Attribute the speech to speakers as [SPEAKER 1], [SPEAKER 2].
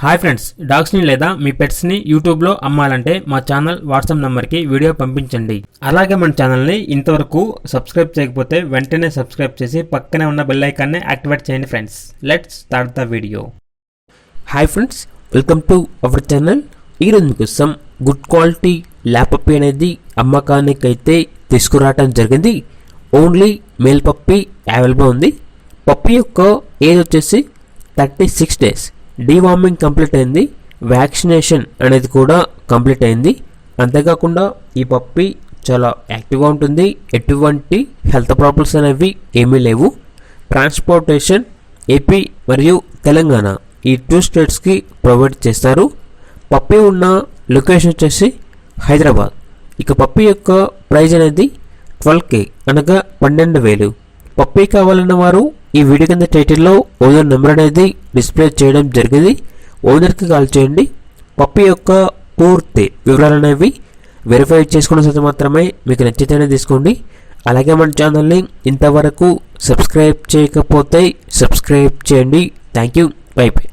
[SPEAKER 1] Hi friends, డాగ్స్ని లేదా మీ పెట్స్ని యూట్యూబ్లో అమ్మాలంటే మా ఛానల్ వాట్సాప్ నెంబర్కి వీడియో పంపించండి. అలాగే మన ఛానల్ని ఇంతవరకు సబ్స్క్రైబ్ చేయకపోతే వెంటనే సబ్స్క్రైబ్ చేసి పక్కనే ఉన్న బెల్ ఐకాన్ని యాక్టివేట్ చేయండి friends. Let's start the video.
[SPEAKER 2] Hi friends, welcome to our channel. ఈరోజు మీకోసం గుడ్ క్వాలిటీ ల్యాబ్ పప్పీ అనేది అమ్మకానికి అయితే తీసుకురావడం జరిగింది. ఓన్లీ మేల్ పప్పీ అవైలబుల్ ఉంది. పప్పీ యొక్క ఏజ్ వచ్చేసి 36 days. డీవార్మింగ్ కంప్లీట్ అయింది. వ్యాక్సినేషన్ అనేది కూడా కంప్లీట్ అయింది. అంతేకాకుండా ఈ పప్పీ చాలా యాక్టివ్గా ఉంటుంది. ఎటువంటి హెల్త్ ప్రాబ్లమ్స్ అనేవి ఏమీ లేవు. ట్రాన్స్పోర్టేషన్ ఏపీ మరియు తెలంగాణ ఈ 2 స్టేట్స్కి ప్రొవైడ్ చేస్తారు. పప్పీ ఉన్న లొకేషన్ వచ్చేసి హైదరాబాద్. ఇక పప్పీ యొక్క ప్రైజ్ అనేది 12K అనగా 12,000. పప్పీ కావాలన్న వారు ఈ వీడియో కింద టైటిల్లో ఓనర్ నెంబర్ అనేది డిస్ప్లే చేయడం జరిగింది. ఓనర్కి కాల్ చేయండి. పప్పీ యొక్క పూర్తి వివరాలు అనేవి వెరిఫై చేసుకున్న తర్వాత మాత్రమే మీకు నచ్చితేనే తీసుకోండి. అలాగే మన ఛానల్ని ఇంతవరకు సబ్స్క్రైబ్ చేయకపోతే సబ్స్క్రైబ్ చేయండి. Thank you. By by.